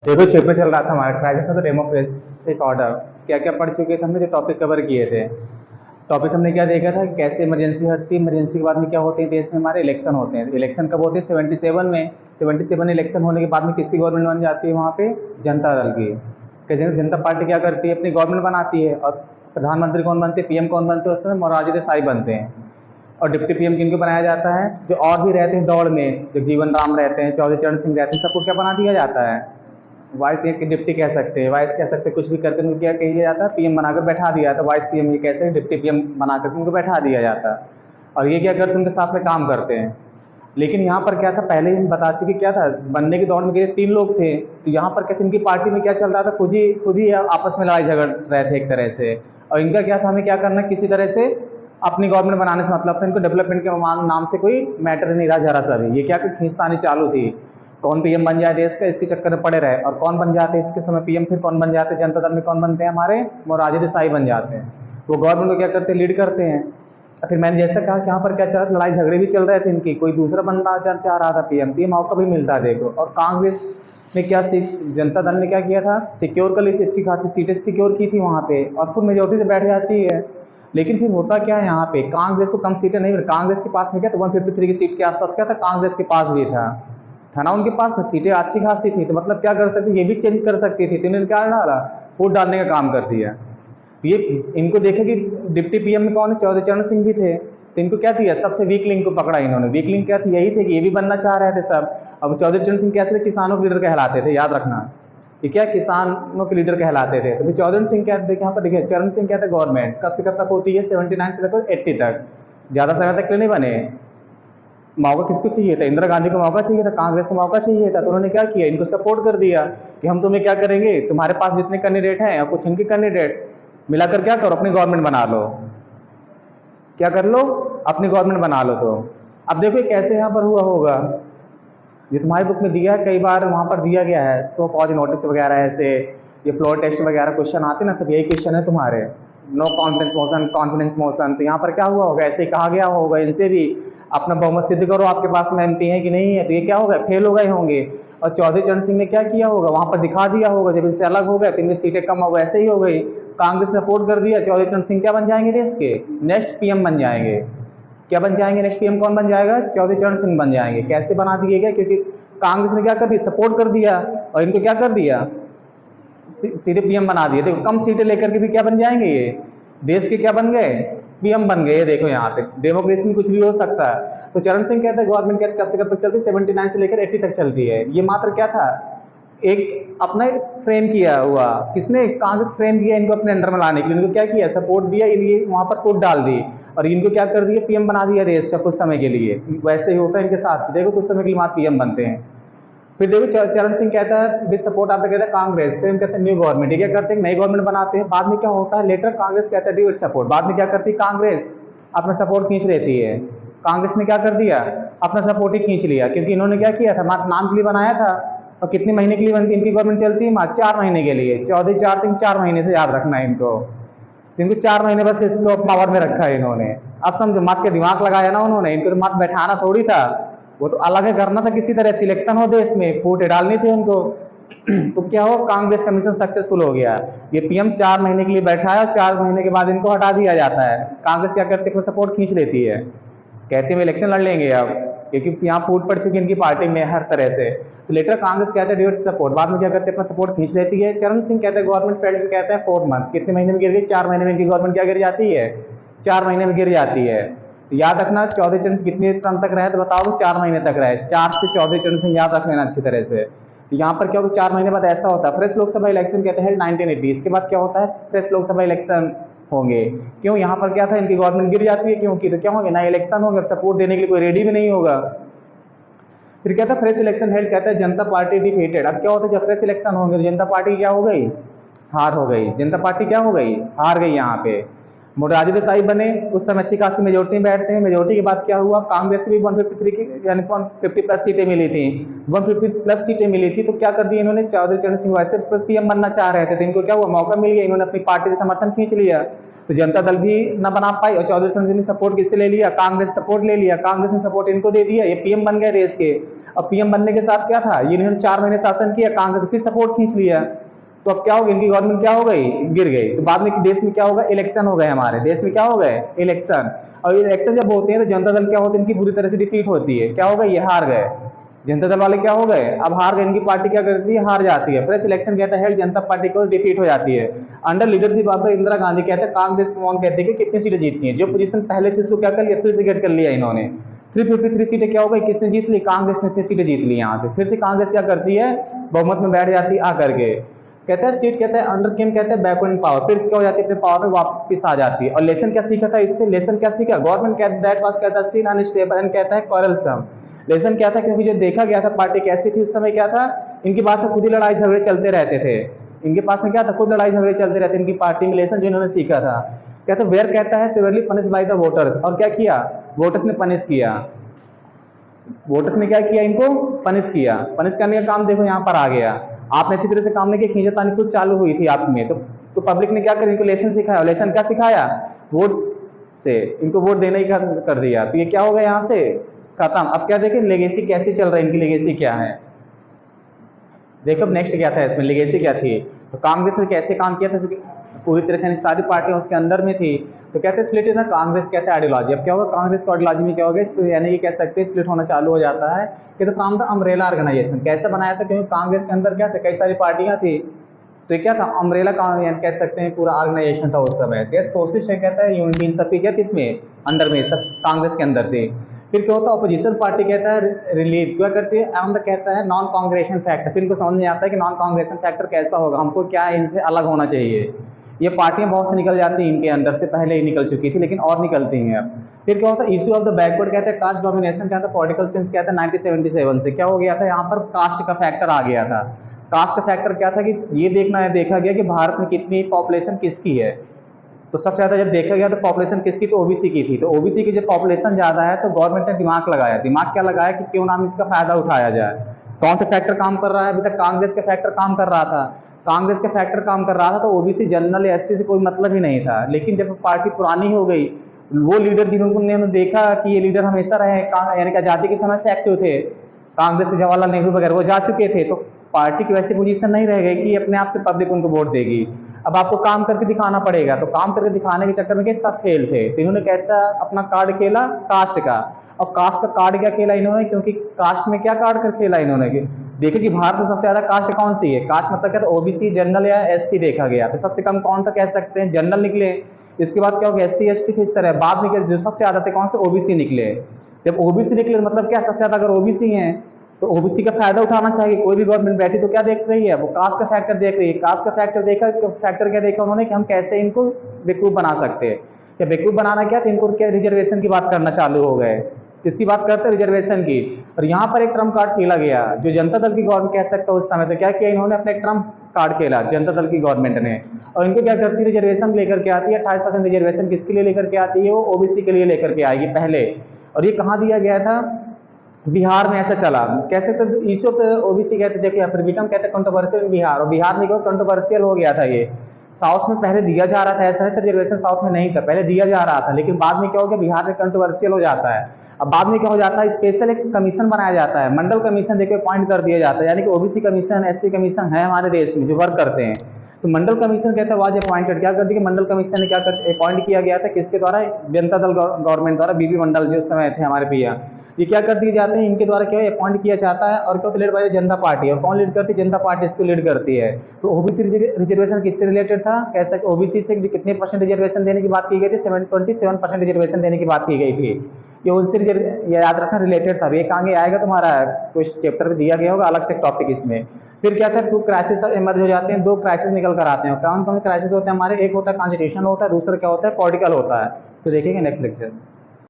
देखो पेपर चल रहा था हमारा crisis of the democratic order. क्या क्या पढ़ चुके थे हमने, जो टॉपिक कवर किए थे। टॉपिक हमने क्या देखा था कि कैसे इमरजेंसी हटती है, इमरजेंसी के बाद में क्या होते हैं देश में, हमारे इलेक्शन होते हैं। इलेक्शन कब होते हैं? 77 में। 77 इलेक्शन होने के बाद में किसकी गवर्नमेंट बन जाती है वहाँ पे? जनता दल की। जनता पार्टी क्या करती है? अपनी गवर्नमेंट बनाती है। और प्रधानमंत्री कौन बनते हैं, पीएम कौन बनते हैं? उसमें मोरारजी देसाई बनते हैं। और डिप्टी पीएम किनको बनाया जाता है? जो और भी रहते हैं दौड़ में, जो जीवन राम रहते हैं, चौधरी चरण सिंह रहते हैं, सबको क्या बना दिया जाता है? वाइस एक डिप्टी कह सकते हैं, वाइस कह सकते हैं, कुछ भी करके उनको क्या कह दिया जाता है? पीएम बनाकर बैठा दिया जाता है। वाइस पीएम ये कैसे हैं, डिप्टी पीएम बनाकर उनको बैठा दिया जाता है। और ये क्या करते हैं? उनके साथ में काम करते हैं। लेकिन यहाँ पर क्या था, पहले ही हम बता चुके क्या था, बनने की दौड़ में गए 3 लोग थे। तो यहाँ पर क्या था, इनकी पार्टी में क्या चल रहा था, खुद ही आपस में लड़ाई झगड़ रहे थे एक तरह से। और इनका क्या था, हमें क्या करना है, किसी तरह से अपनी गवर्नमेंट बनाने से मतलब था। इनको डेवलपमेंट के नाम से कोई मैटर नहीं रहा जरा सा भी। ये क्या कि खींचतानी चालू थी, कौन पीएम बन जाए देश का, इसके चक्कर में पड़े रहे। और कौन बन जाते हैं इसके समय पीएम? फिर कौन बन जाते हैं जनता दल में? कौन बनते हैं हमारे? मोरारजी देसाई बन जाते हैं। वो गवर्नमेंट को क्या करते हैं, लीड करते हैं। फिर मैंने जैसा कहा कि यहाँ पर क्या चल रहा, लड़ाई झगड़े भी चल रहे थे इनकी। कोई दूसरा बनना चाह रहा था पीएम, तो ये मौका भी मिलता है देखो। और कांग्रेस ने क्या, जनता दल ने क्या किया था, सिक्योर कर ली थी, अच्छी खासी सीटें सिक्योर की थी वहाँ पे, और खुद मेजोरिटी से बैठ जाती है। लेकिन फिर होता क्या है यहाँ पे, कांग्रेस को कम सीटें नहीं मिली। कांग्रेस के पास में क्या था, 153 की सीट के आसपास क्या था, कांग्रेस के पास भी था ना उनके पास में सीटें अच्छी खासी थी। तो मतलब क्या कर सकती, ये भी चेंज कर सकती थी। तो इन्होंने क्या डाला, वोट डालने का काम कर दिया। ये इनको देखे कि डिप्टी पीएम में कौन है, चौधरी चरण सिंह भी थे। तो इनको क्या किया, सबसे वीक लिंक को पकड़ा इन्होंने। वीक लिंक क्या थी, यही थे कि ये भी बनना चाह रहे थे सब। अब चौधरी चरण सिंह कैसे किसानों के लीडर कहलाते थे, याद रखना। ये क्या किसानों के लीडर कहलाते थे। तो फिर चौधरी सिंह क्या थे, यहाँ पर देखिए, चरण सिंह क्या थे, गवर्नमेंट कब से कब तक होती है? 79 से लेकर 80 तक। ज़्यादा समय तक के लिए नहीं बने। मौका किसको चाहिए था? इंदिरा गांधी को मौका चाहिए था, कांग्रेस को मौका चाहिए था। तो उन्होंने क्या किया, इनको सपोर्ट कर दिया कि हम तुम्हें क्या करेंगे, तुम्हारे पास जितने कैंडिडेट हैं और कुछ इनके कैंडिडेट मिलाकर क्या करो, अपनी गवर्नमेंट बना लो। क्या कर लो, अपनी गवर्नमेंट बना लो। तो अब देखो कैसे यहाँ पर हुआ होगा। ये तुम्हारी बुक में दिया है, कई बार वहाँ पर दिया गया है, सो पॉज नोटिस वगैरह ऐसे, ये फ्लोर टेस्ट वगैरह क्वेश्चन आते ना, सब यही क्वेश्चन है तुम्हारे। No confidence motion, confidence motion. तो यहाँ पर क्या हुआ होगा, ऐसे ही कहा गया होगा इनसे भी, अपना बहुमत सिद्ध करो, आपके पास में एमपी है कि नहीं है। तो ये क्या होगा, फेल हो गए होंगे। और चौधरी चरण सिंह ने क्या किया होगा, वहाँ पर दिखा दिया होगा, जब इनसे अलग हो गए तो इनकी सीटें कम हो गई, ऐसे ही हो गई। कांग्रेस ने सपोर्ट कर दिया, चौधरी चरण सिंह क्या बन जाएंगे देश के नेक्स्ट पीएम बन जाएंगे। क्या बन जाएंगे नेक्स्ट पीएम? कौन बन जाएगा? चौधरी चरण सिंह बन जाएंगे। कैसे बना दिए गए, क्योंकि कांग्रेस ने क्या कर दिया, सपोर्ट कर दिया, और इनको क्या कर दिया, सीधे पीएम बना दिए। देखो कम सीटें लेकर के भी क्या बन जाएंगे, ये देश के क्या बन गए, पीएम बन गए। ये देखो यहाँ पे डेमोक्रेसी में कुछ भी हो सकता है। तो चरण सिंह कहते हैं गवर्नमेंट क्या कब से कब तक चलती है, 79 से लेकर 80 तक चलती है। ये मात्र क्या था, एक अपना फ्रेम किया हुआ, किसने, कांग्रेस फ्रेम किया इनको अपने अंडर में लाने के लिए। इनको क्या किया, सपोर्ट दिया, ये वहां पर वोट डाल दी, और इनको क्या कर दिया, पीएम बना दिया देश का कुछ समय के लिए। वैसे ही होता है इनके साथ, देखो कुछ समय के लिए वहां पीएम बनते हैं। फिर देखो चरण सिंह कहता है विद सपोर्ट आपका, कहता है कांग्रेस, फिर हम कहते हैं न्यू गवर्नमेंट। ये क्या करते हैं, नई गवर्नमेंट बनाते हैं। बाद में क्या होता है, लेटर कांग्रेस कहता है विद सपोर्ट। बाद में क्या करती है कांग्रेस, अपना सपोर्ट खींच लेती है। कांग्रेस ने क्या कर दिया, अपना सपोर्ट ही खींच लिया, क्योंकि इन्होंने क्या किया था, मात्र नाम के लिए बनाया था। और कितने महीने के लिए बनती इनकी गवर्नमेंट चलती है, मात्र 4 महीने के लिए। चौधरी चरण सिंह 4 महीने से, याद रखना है इनको। इनको 4 महीने बस इसको पावर में रखा है इन्होंने। अब समझो, मत के दिमाग लगाया ना उन्होंने, इनको तो मत बैठाना थोड़ी था, वो तो अलग है करना था, किसी तरह सिलेक्शन हो देश में, फूट डालनी थी उनको। तो क्या हो, कांग्रेस का मिशन सक्सेसफुल हो गया। ये पीएम 4 महीने के लिए बैठा है, और 4 महीने के बाद इनको हटा दिया जाता है। कांग्रेस क्या करती है, सपोर्ट खींच लेती है, कहते हैं इलेक्शन लड़ लेंगे अब, क्योंकि यहाँ फूट पड़ चुकी है इनकी पार्टी में हर तरह से। तो लेटर कांग्रेस कहते हैं डिवेट सपोर्ट, बाद में क्या करते हैं, अपना सपोर्ट खींच लेती है। चरण सिंह कहते हैं गवर्नमेंट फेल्ड, कहते हैं 4 मंथ, कितने महीने में गिर गई, 4 महीने में इनकी गवर्नमेंट क्या गिर जाती है, 4 महीने में गिर जाती है। तो याद रखना, चौधरी चरण कितने टर्म तक रहे, तो बताओ, तो 4 महीने तक रहे। 4 से चौधरी चरण सिंह, याद रख लेना अच्छी तरह से। तो यहाँ पर क्या होगा, 4 महीने बाद ऐसा होता है, फ्रेश लोकसभा इलेक्शन कहते हैं 1980। इसके बाद क्या होता है, फ्रेश लोकसभा इलेक्शन होंगे। क्यों, यहाँ पर क्या था, इनकी गवर्नमेंट गिर जाती है, क्योंकि तो क्या होंगे, ना इलेक्शन होंगे, सपोर्ट देने के लिए कोई रेडी भी नहीं होगा। फिर कहता है फ्रेश इलेक्शन हेल्ड, कहता है जनता पार्टी डिफीटेड। अब क्या होता है, जब फ्रेश इलेक्शन होंगे तो जनता पार्टी क्या हो गई, हार हो गई। जनता पार्टी क्या हो गई, हार गई यहाँ पे। मोरारजी देसाई बने, उस समय अच्छी खासी मेजोरिटी में बैठते हैं। मेजोरिटी के बाद क्या हुआ, कांग्रेस को भी 153 की यानी 150 प्लस सीटें मिली थी, 150 प्लस सीटें मिली थी। तो क्या कर दिया इन्होंने, चौधरी चरण सिंह वैसे पीएम बनना चाह रहे थे, तो इनको क्या हुआ, मौका मिल गया, इन्होंने अपनी पार्टी से समर्थन खींच लिया। तो जनता दल भी न बना पाई और चौधरी चरण सिंह ने सपोर्ट किससे ले लिया, कांग्रेस सपोर्ट ले लिया, कांग्रेस ने सपोर्ट इनको दे दिया, ये पीएम बन गए देश के। अब पीएम बनने के साथ क्या था, ये इन्होंने 4 महीने शासन किया, कांग्रेस फिर सपोर्ट खींच लिया। तो अब क्या हो गया, इनकी गवर्नमेंट क्या हो गई, गिर गई। तो बाद में देश में क्या होगा, इलेक्शन हो गए, हमारे देश में क्या हो गए, इलेक्शन। और इलेक्शन जब होते हैं तो जनता दल क्या होती है, इनकी पूरी तरह से डिफीट होती है। क्या होगा, ये हार गए, जनता दल वाले क्या हो गए, अब हार गए, इनकी पार्टी क्या करती है, हार जाती है। फ्रेश इलेक्शन कहता है, जनता पार्टी को डिफीट हो जाती है। Under leadership of Indira Gandhi कहते हैं, कांग्रेस कौन कहते हैं कि कितनी सीटें जीतती हैं, जो पोजीशन पहले थी उसको क्या कर लिया, फिर से गेट कर लिया इन्होंने। 353 सीटें क्या हो गई, किसने जीत ली, कांग्रेस ने इतनी सीटें जीत ली। यहाँ से फिर से कांग्रेस क्या करती है, बहुमत में बैठ जाती है आकर के। कहता है सीट, कहता है अंडर केम, कहता है बैकवर्ड पावर, फिर क्या हो जाती है, अपने पावर में वापस आ जाती है। और लेसन क्या सीखा था इससे, लेसन क्या सीखा, गवर्नमेंट दैट वाज कहता है सीन अनस्टेबल एंड कहता है क्वारलसम। लेसन क्या था, क्योंकि जो देखा गया था पार्टी कैसी थी उस समय, क्या था, इनकी बात में खुद ही लड़ाई झगड़े चलते रहते थे, इनके पास में क्या था, खुद लड़ाई झगड़े चलते रहते इनकी पार्टी में। लेसन जो इन्होंने सीखा था, कहता है वेयर, कहता है severely punish by the voters. और क्या किया, वोटर्स ने पनिश किया, वोटर्स ने क्या किया, इनको पनिश किया। पनिश करने का काम देखो यहाँ पर आ गया, आपने अच्छी तरह से काम नहीं किया, खींचतानी खुद चालू हुई थी आप में। तो पब्लिक ने क्या कर, इनको लेसन सिखाया। लेसन क्या सिखाया, वोट से इनको वोट देने ही कर दिया। तो ये क्या होगा, यहाँ से खत्म। अब क्या देखें, लेगेसी कैसी चल रहा है, इनकी लेगेसी क्या है, देखो नेक्स्ट क्या था इसमें, लेगेसी क्या थी। तो कांग्रेस ने कैसे काम किया था, पूरी तरह से सारी पार्टियां उसके अंदर में थी। तो कहते हैं स्प्लिट ना, कांग्रेस कहते हैं आइडियोलॉजी। अब क्या होगा, कांग्रेस का आइडियोलॉजी में क्या होगा, यानी कि कह सकते हैं स्प्लिट होना चालू हो जाता है। कि तो काम था अम्ब्रेला ऑर्गेनाइजेशन, कैसे बनाया था, क्योंकि कांग्रेस के अंदर क्या था, कई सारी पार्टियां थी। तो क्या था, अम्ब्रेला कह सकते हैं पूरा ऑर्गेनाइजेशन था उस समय। सोशलिस्ट कहता है यूनिटी, इन सब की क्या थी इसमें अंडर में, सब कांग्रेस के अंदर थे। फिर क्या होता है, अपोजिशन पार्टी कहता है रिलीव क्या करती है, ऑन द कहता है नॉन कांग्रेशन फैक्टर। फिर इनको समझ में आता है कि नॉन कांग्रेशन फैक्टर कैसा होगा, हमको क्या इनसे अलग होना चाहिए। ये पार्टियां बहुत से निकल जाती हैं इनके अंदर से, पहले ही निकल चुकी थी लेकिन और निकलती हैं अब। फिर क्या होता है, इशू ऑफ द बैकवर्ड कहते हैं कास्ट डोमिनेशन, कहता है पॉलिटिकल सेंस, कहता है 1977 से क्या हो गया था, यहाँ पर कास्ट का फैक्टर आ गया था। कास्ट का फैक्टर क्या था कि ये देखा गया कि भारत में कितनी पॉपुलेशन किसकी है। तो सबसे ज़्यादा जब देखा गया तो पॉपुलेशन किसकी, तो ओबीसी की थी। तो ओबीसी की जब पॉपुलेशन ज़्यादा है तो गवर्नमेंट ने दिमाग लगाया। दिमाग क्या लगाया कि क्यों ना हम इसका फायदा उठाया जाए। कौन सा फैक्टर काम कर रहा है, अभी तक कांग्रेस का फैक्टर काम कर रहा था। कांग्रेस का फैक्टर काम कर रहा था तो ओबीसी जनरल या एससी से कोई मतलब ही नहीं था। लेकिन जब पार्टी पुरानी हो गई, वो लीडर जिन्होंने देखा कि ये लीडर हमेशा रहे, यानी कि आज़ादी के समय से एक्टिव थे, कांग्रेस के जवाहरलाल नेहरू वगैरह वो जा चुके थे, तो पार्टी की वैसी पोजीशन नहीं रह गई कि अपने आप से पब्लिक उनको वोट देगी। अब आपको काम करके दिखाना पड़ेगा। तो काम करके दिखाने के चक्कर में क्या सब फेल थे। तो इन्होंने कैसा अपना कार्ड खेला, कास्ट का। और कास्ट का कार्ड क्या खेला इन्होंने, क्योंकि कास्ट में क्या कार्ड कर खेला इन्होंने, देखिए कि भारत में सबसे ज्यादा कास्ट कौन सी है, कास्ट मतलब क्या, तो ओबीसी, जनरल या एससी देखा गया। तो सबसे कम कौन सा कह सकते हैं, जनरल निकले। इसके बाद क्या हो गया, एससी एसटी थे इस तरह। बाद में क्या, जो सबसे ज्यादा थे कौन से, ओबीसी निकले। जब ओबीसी निकले मतलब क्या, सबसे ज्यादा अगर ओबीसी हैं तो ओबीसी का फायदा उठाना चाहिए। कोई भी गवर्नमेंट बैठी तो क्या देख रही है, वो कास्ट का फैक्टर देख रही है। कास्ट का फैक्टर देखा, फैक्टर क्या देखा उन्होंने कि हम कैसे इनको बेवकूफ बना सकते हैं। क्या बेवकूफ बनाना क्या, तो इनको क्या रिजर्वेशन की बात करना चालू हो गए। किसकी बात करते हैं, रिजर्वेशन की। और यहाँ पर एक ट्रम्प कार्ड खेला गया, जो जनता दल की गवर्नमेंट कह सकता है उस समय। तो क्या किया इन्होंने, अपने ट्रम्प कार्ड खेला जनता दल की गवर्नमेंट ने। और इनको क्या करती है, रिजर्वेशन लेकर के आती है। 28% रिजर्वेशन किसके लिए लेकर के आती है, वो ओबीसी के लिए लेकर के आएगी पहले। और ये कहाँ दिया गया था, बिहार में ऐसा चला। कैसे, तो इशू पे ओबीसी कहते, देखिए प्रीविटम कहते हैं कंट्रोवर्शियल बिहार, और बिहार में क्यों कंट्रोवर्शियल हो गया था ये। साउथ में पहले दिया जा रहा था, ऐसा नहीं था रिजर्वेशन साउथ में नहीं था, पहले दिया जा रहा था, लेकिन बाद में क्या हो गया, बिहार में कंट्रोवर्शियल हो जाता है। अब बाद में क्या हो जाता है, स्पेशल एक कमीशन बनाया जाता है, मंडल कमीशन देखिए अपॉइंट कर दिया जाता है। यानी कि ओबीसी कमीशन, एससी कमीशन है हमारे देश में जो वर्क करते हैं। तो मंडल कमीशन कहता है वाज अपॉइंटेड, क्या कर दिया, मंडल कमीशन ने क्या कर अपॉइंट किया गया था, किसके द्वारा, जनता दल गवर्नमेंट द्वारा। बीबी मंडल जो उस समय थे हमारे पीएम, ये क्या कर दिए जाते हैं, इनके द्वारा क्या अपॉइंट किया जाता है। और क्या लीड बाय जनता पार्टी, और कौन लीड करती है, जनता पार्टी इसको लीड करती है। तो ओबीसी रिजर्वेशन किससे रिलेटेड था, कैसे ओबीसी से कितने परसेंट रिजर्वेशन देने की बात की गई थी, 27% रिजर्वेशन देने की बात की गई थी। ये उनसे याद रखना रिलेटेड था। ये आगे आएगा तुम्हारा कुछ चैप्टर में दिया गया होगा अलग से टॉपिक इसमें। फिर क्या था, 2 क्राइसिस इमर्ज हो जाते हैं, 2 क्राइसिस निकल कर आते हैं। कौन कौन से क्राइसिस होते हैं हमारे, एक होता है कॉन्स्टिट्यूशन होता है, दूसरा क्या होता है, पॉलिटिकल होता है। तो देखेंगे नेक्स्ट लेक्चर।